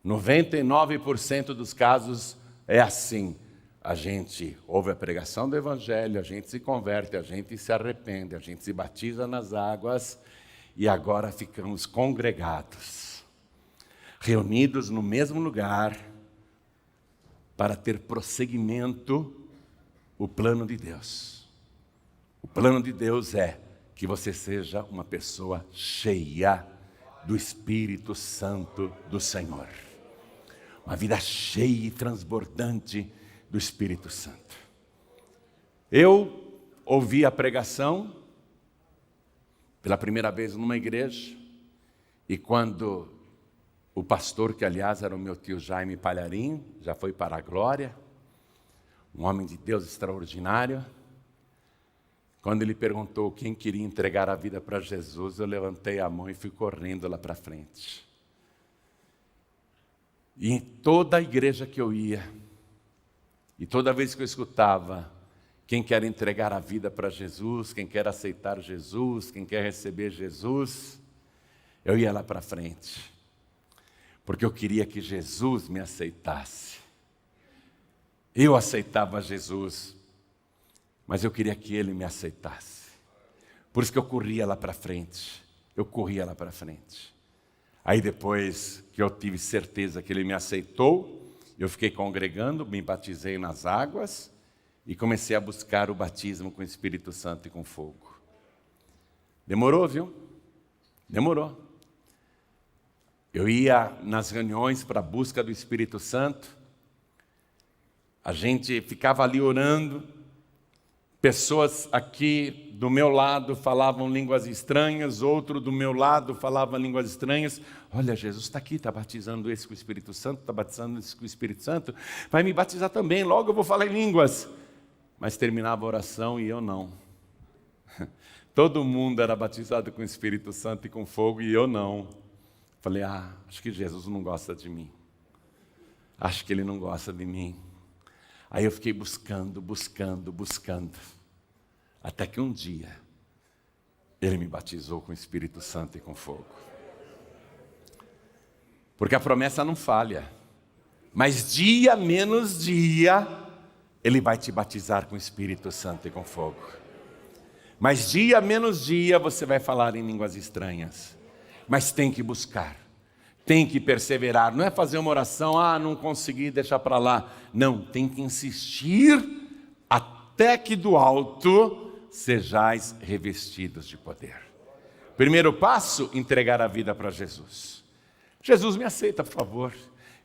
A: 99% dos casos é assim. A gente ouve a pregação do Evangelho, a gente se converte, a gente se arrepende, a gente se batiza nas águas e agora ficamos congregados, reunidos no mesmo lugar para ter prosseguimento o plano de Deus. O plano de Deus é que você seja uma pessoa cheia do Espírito Santo do Senhor. Uma vida cheia e transbordante do Espírito Santo. Eu ouvi a pregação pela primeira vez numa igreja e quando o pastor, que aliás era o meu tio Jaime Palharim, já foi para a glória, um homem de Deus extraordinário, quando ele perguntou quem queria entregar a vida para Jesus, eu levantei a mão e fui correndo lá para frente. E em toda a igreja que eu ia, e toda vez que eu escutava, quem quer entregar a vida para Jesus, quem quer aceitar Jesus, quem quer receber Jesus, eu ia lá para frente. Porque eu queria que Jesus me aceitasse. Eu aceitava Jesus, mas eu queria que Ele me aceitasse. Por isso que eu corria lá para frente. Eu corria lá para frente. Aí depois que eu tive certeza que Ele me aceitou, eu fiquei congregando, me batizei nas águas e comecei a buscar o batismo com o Espírito Santo e com fogo. Demorou, viu? Demorou. Eu ia nas reuniões para a busca do Espírito Santo, a gente ficava ali orando, pessoas aqui do meu lado falavam línguas estranhas, outro do meu lado falava línguas estranhas. Olha, Jesus está aqui, está batizando esse com o Espírito Santo, está batizando esse com o Espírito Santo, vai me batizar também, logo eu vou falar em línguas. Mas terminava a oração e eu não. Todo mundo era batizado com o Espírito Santo e com fogo e eu não. Falei, acho que Jesus não gosta de mim. Acho que Ele não gosta de mim. Aí eu fiquei buscando. Até que um dia, Ele me batizou com o Espírito Santo e com fogo. Porque a promessa não falha. Mas dia menos dia, Ele vai te batizar com o Espírito Santo e com fogo. Mas dia menos dia, você vai falar em línguas estranhas. Mas tem que buscar. Tem que perseverar. Não é fazer uma oração, não consegui, deixar para lá. Não, tem que insistir até que do alto sejais revestidos de poder. Primeiro passo, entregar a vida para Jesus. Jesus, me aceita, por favor.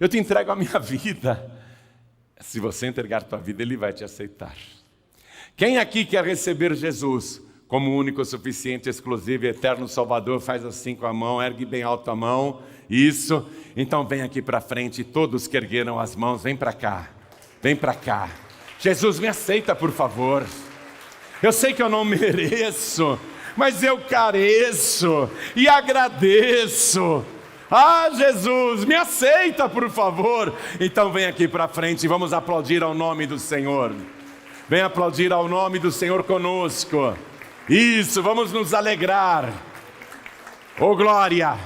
A: Eu te entrego a minha vida. Se você entregar a tua vida, Ele vai te aceitar. Quem aqui quer receber Jesus como único, suficiente, exclusivo e eterno Salvador? Faz assim com a mão, ergue bem alto a mão. Isso. Então vem aqui para frente, todos que ergueram as mãos, vem para cá. Vem para cá. Jesus, me aceita, por favor. Eu sei que eu não mereço, mas eu careço e agradeço. Jesus, me aceita, por favor. Então vem aqui para frente e vamos aplaudir ao nome do Senhor. Vem aplaudir ao nome do Senhor conosco. Isso, vamos nos alegrar. Oh, glória.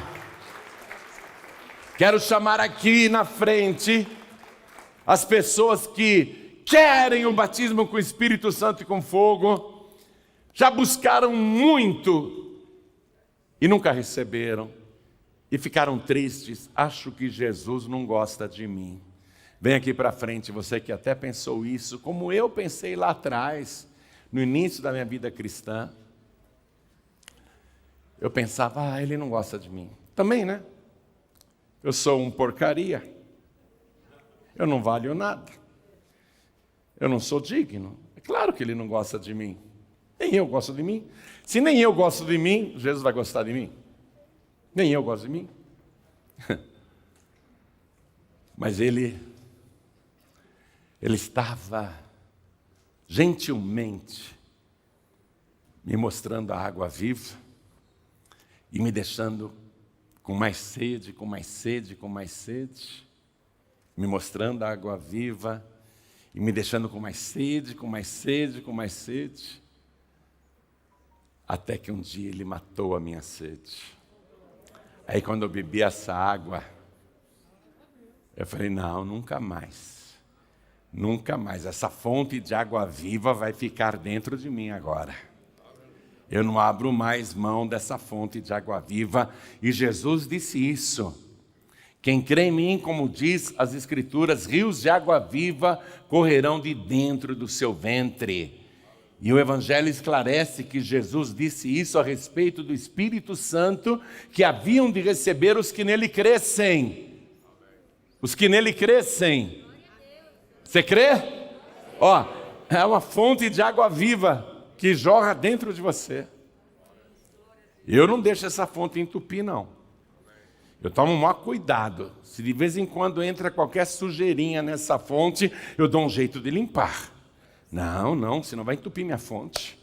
A: Quero chamar aqui na frente as pessoas que querem o batismo com o Espírito Santo e com fogo, já buscaram muito e nunca receberam, e ficaram tristes. Acho que Jesus não gosta de mim. Vem aqui para frente, você que até pensou isso, como eu pensei lá atrás, no início da minha vida cristã. Eu pensava, ele não gosta de mim. Também, né? Eu sou um porcaria. Eu não valho nada. Eu não sou digno. É claro que ele não gosta de mim. Nem eu gosto de mim. Se nem eu gosto de mim, Jesus vai gostar de mim. Nem eu gosto de mim. Mas ele estava gentilmente me mostrando a água viva e me deixando com mais sede, com mais sede, com mais sede, me mostrando a água viva e me deixando com mais sede, com mais sede, com mais sede, até que um dia ele matou a minha sede. Aí quando eu bebi essa água, eu falei, não, nunca mais. Nunca mais. Essa fonte de água viva vai ficar dentro de mim agora. Eu não abro mais mão dessa fonte de água viva. E Jesus disse isso. Quem crê em mim, como diz as Escrituras, rios de água viva correrão de dentro do seu ventre. E o Evangelho esclarece que Jesus disse isso a respeito do Espírito Santo, que haviam de receber os que nele crescem. Os que nele crescem. Você crê? Ó, é uma fonte de água viva que jorra dentro de você. Eu não deixo essa fonte entupir, não. Eu tomo o maior cuidado. Se de vez em quando entra qualquer sujeirinha nessa fonte, eu dou um jeito de limpar. Não, senão vai entupir minha fonte.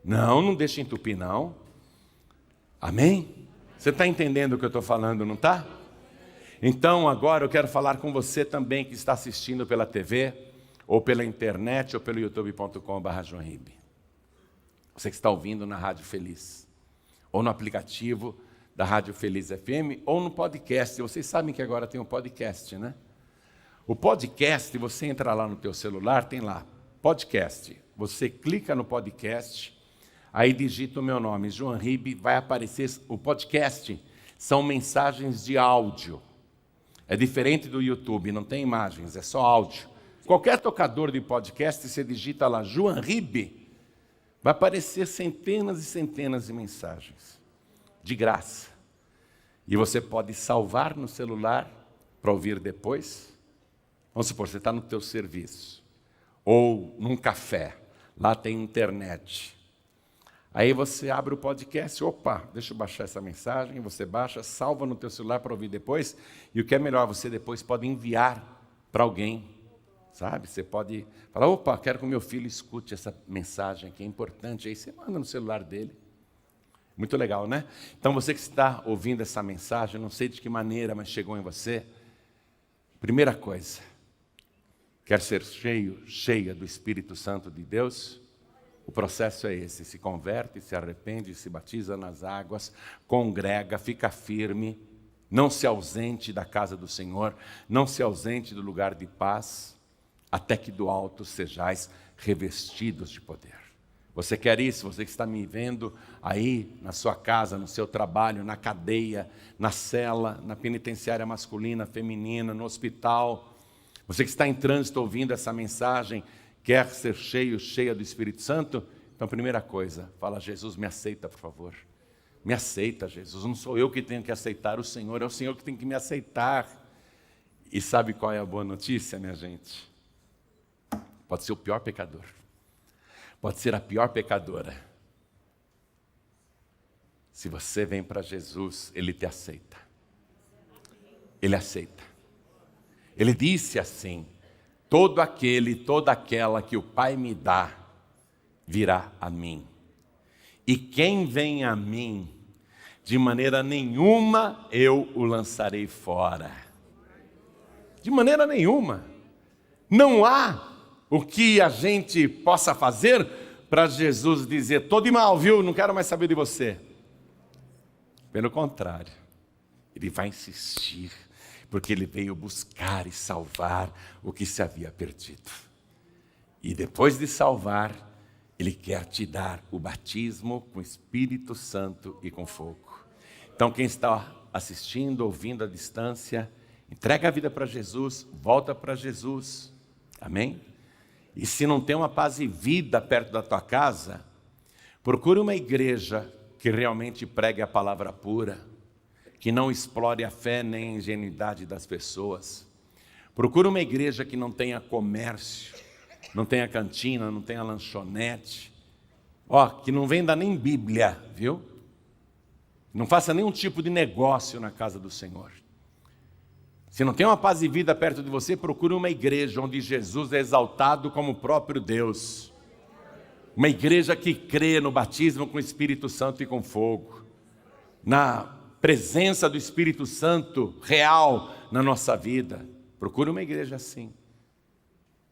A: Não deixa entupir, não. Amém? Você está entendendo o que eu estou falando, não está? Então, agora eu quero falar com você também que está assistindo pela TV, ou pela internet, ou pelo youtube.com/joanribe. Você que está ouvindo na Rádio Feliz, ou no aplicativo da Rádio Feliz FM, ou no podcast. Vocês sabem que agora tem um podcast, né? O podcast, você entra lá no teu celular, tem lá, podcast. Você clica no podcast, aí digita o meu nome, João Ribe, vai aparecer o podcast. São mensagens de áudio. É diferente do YouTube, não tem imagens, é só áudio. Qualquer tocador de podcast, você digita lá, João Ribe, vai aparecer centenas e centenas de mensagens, de graça. E você pode salvar no celular para ouvir depois. Vamos supor, você está no teu serviço, ou num café, lá tem internet. Aí você abre o podcast, opa, deixa eu baixar essa mensagem, você baixa, salva no teu celular para ouvir depois, e o que é melhor, você depois pode enviar para alguém, sabe? Você pode falar, opa, quero que o meu filho escute essa mensagem que é importante, aí você manda no celular dele. Muito legal, né? Então você que está ouvindo essa mensagem, não sei de que maneira, mas chegou em você, primeira coisa, quer ser cheia do Espírito Santo de Deus? O processo é esse, se converte, se arrepende, se batiza nas águas, congrega, fica firme, não se ausente da casa do Senhor, não se ausente do lugar de paz, até que do alto sejais revestidos de poder. Você quer isso? Você que está me vendo aí na sua casa, no seu trabalho, na cadeia, na cela, na penitenciária masculina, feminina, no hospital. Você que está em trânsito ouvindo essa mensagem, quer ser cheia do Espírito Santo? Então, primeira coisa, fala, Jesus, me aceita, por favor. Me aceita, Jesus. Não sou eu que tenho que aceitar o Senhor, é o Senhor que tem que me aceitar. E sabe qual é a boa notícia, minha gente? Pode ser o pior pecador. Pode ser a pior pecadora. Se você vem para Jesus, Ele te aceita. Ele aceita. Ele disse assim, todo aquele, toda aquela que o Pai me dá, virá a mim. E quem vem a mim, de maneira nenhuma eu o lançarei fora. De maneira nenhuma. Não há o que a gente possa fazer para Jesus dizer, tô de mal, viu? Não quero mais saber de você. Pelo contrário, Ele vai insistir, porque Ele veio buscar e salvar o que se havia perdido. E depois de salvar, Ele quer te dar o batismo com o Espírito Santo e com fogo. Então quem está assistindo, ouvindo à distância, Entrega a vida para Jesus, volta para Jesus. Amém? E se não tem uma paz e vida perto da tua casa, procure uma igreja que realmente pregue a palavra pura, que não explore a fé nem a ingenuidade das pessoas. Procure uma igreja que não tenha comércio, não tenha cantina, não tenha lanchonete. Que não venda nem Bíblia, viu? Não faça nenhum tipo de negócio na casa do Senhor. Se não tem uma paz e vida perto de você, procure uma igreja onde Jesus é exaltado como o próprio Deus. Uma igreja que crê no batismo com o Espírito Santo e com fogo. Na presença do Espírito Santo real na nossa vida. Procure uma igreja assim.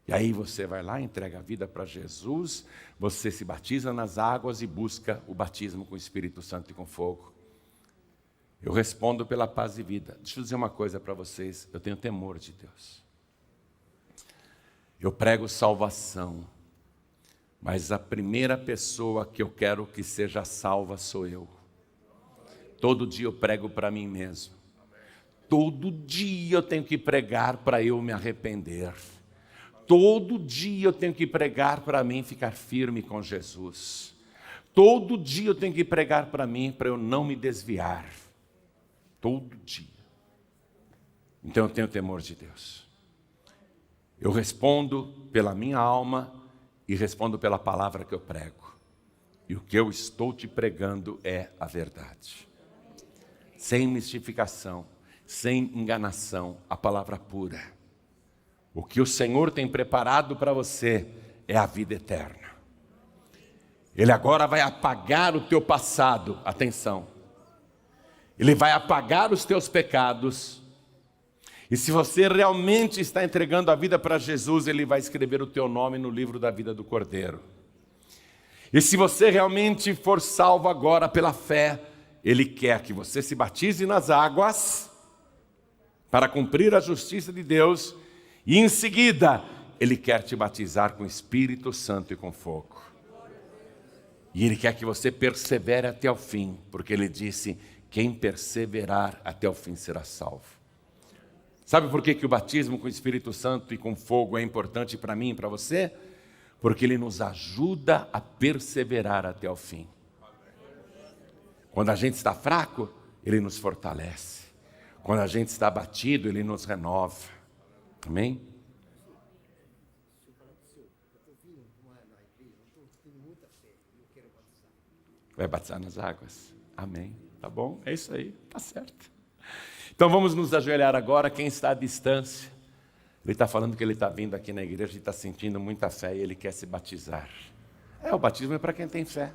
A: E aí você vai lá, entrega a vida para Jesus, você se batiza nas águas e busca o batismo com o Espírito Santo e com fogo. Eu respondo pela paz e vida. Deixa eu dizer uma coisa para vocês, eu tenho temor de Deus. Eu prego salvação, mas a primeira pessoa que eu quero que seja salva sou eu. Todo dia eu prego para mim mesmo. Todo dia eu tenho que pregar para eu me arrepender. Todo dia eu tenho que pregar para mim ficar firme com Jesus. Todo dia eu tenho que pregar para mim para eu não me desviar. Todo dia. Então eu tenho temor de Deus. Eu respondo pela minha alma e respondo pela palavra que eu prego. E o que eu estou te pregando é a verdade. Sem mistificação, sem enganação, a palavra pura. O que o Senhor tem preparado para você é a vida eterna. Ele agora vai apagar o teu passado, atenção. Ele vai apagar os teus pecados. E se você realmente está entregando a vida para Jesus, Ele vai escrever o teu nome no livro da vida do Cordeiro. E se você realmente for salvo agora pela fé, Ele quer que você se batize nas águas para cumprir a justiça de Deus. E em seguida, Ele quer te batizar com o Espírito Santo e com fogo. E Ele quer que você persevere até o fim, porque Ele disse: quem perseverar até o fim será salvo. Sabe por que o batismo com o Espírito Santo e com fogo é importante para mim e para você? Porque ele nos ajuda a perseverar até o fim. Quando a gente está fraco, ele nos fortalece. Quando a gente está abatido, ele nos renova. Amém? Vai batizar nas águas? Amém. Tá bom? É isso aí, tá certo. Então vamos nos ajoelhar agora. Quem está à distância, ele está falando que ele está vindo aqui na igreja e está sentindo muita fé e ele quer se batizar. O batismo é para quem tem fé.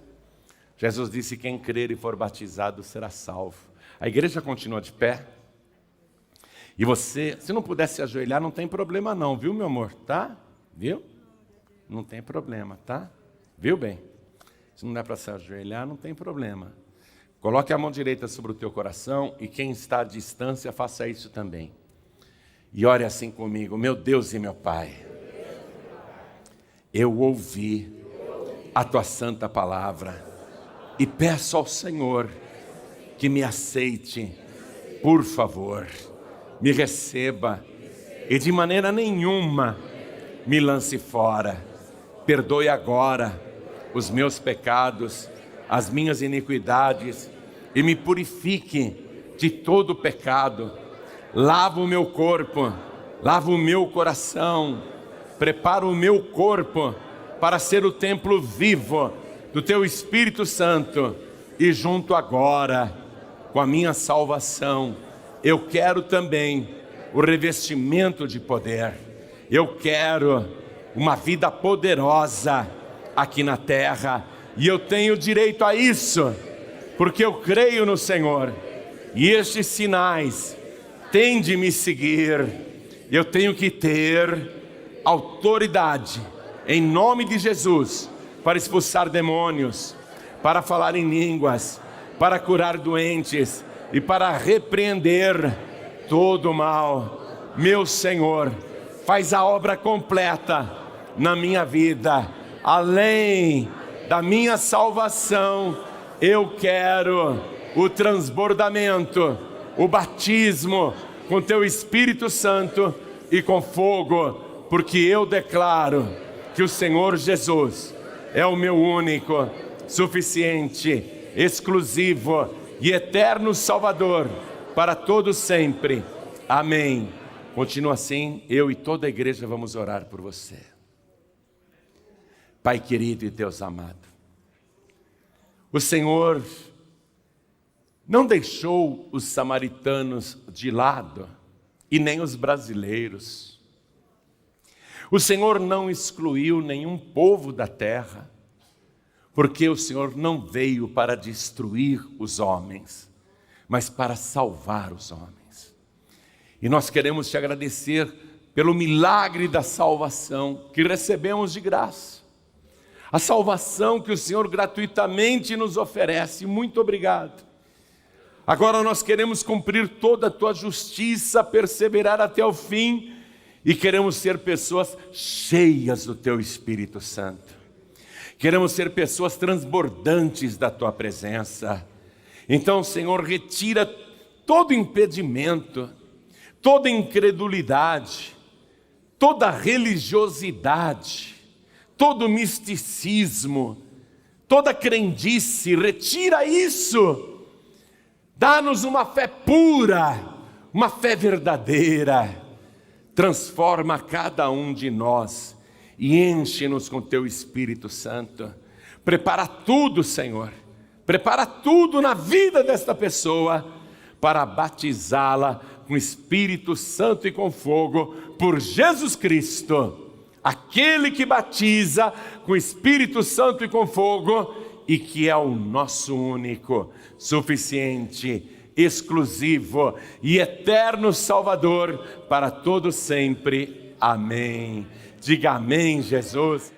A: Jesus disse: quem crer e for batizado será salvo. A igreja continua de pé. E você, se não puder se ajoelhar, não tem problema não, viu, meu amor? Tá? Viu? Não tem problema, tá? Viu bem? Se não der para se ajoelhar, não tem problema. Coloque a mão direita sobre o teu coração e quem está à distância, faça isso também. E ore assim comigo: meu Deus e meu Pai, eu ouvi a tua santa palavra e peço ao Senhor que me aceite, por favor, me receba e de maneira nenhuma me lance fora. Perdoe agora os meus pecados, as minhas iniquidades, e me purifique de todo pecado. Lava o meu corpo, lava o meu coração, prepara o meu corpo para ser o templo vivo do teu Espírito Santo. E junto agora com a minha salvação, eu quero também o revestimento de poder. Eu quero uma vida poderosa aqui na terra, e eu tenho direito a isso, porque eu creio no Senhor, e estes sinais têm de me seguir. Eu tenho que ter autoridade, em nome de Jesus, para expulsar demônios, para falar em línguas, para curar doentes, e para repreender todo o mal. Meu Senhor, faz a obra completa na minha vida. Além da minha salvação, eu quero o transbordamento, o batismo com teu Espírito Santo e com fogo, porque eu declaro que o Senhor Jesus é o meu único, suficiente, exclusivo e eterno Salvador para todos sempre. Amém. Continua assim, eu e toda a igreja vamos orar por você. Pai querido e Deus amado, o Senhor não deixou os samaritanos de lado e nem os brasileiros. O Senhor não excluiu nenhum povo da terra, porque o Senhor não veio para destruir os homens, mas para salvar os homens. E nós queremos te agradecer pelo milagre da salvação que recebemos de graça. A salvação que o Senhor gratuitamente nos oferece. Muito obrigado. Agora nós queremos cumprir toda a tua justiça, perseverar até o fim e queremos ser pessoas cheias do teu Espírito Santo. Queremos ser pessoas transbordantes da tua presença. Então, Senhor, retira todo impedimento, toda incredulidade, toda religiosidade, todo misticismo, toda crendice, retira isso. Dá-nos uma fé pura, uma fé verdadeira. Transforma cada um de nós e enche-nos com teu Espírito Santo. Prepara tudo, Senhor. Prepara tudo na vida desta pessoa para batizá-la com Espírito Santo e com fogo por Jesus Cristo. Aquele que batiza com Espírito Santo e com fogo e que é o nosso único, suficiente, exclusivo e eterno Salvador para todo sempre. Amém. Diga amém, Jesus.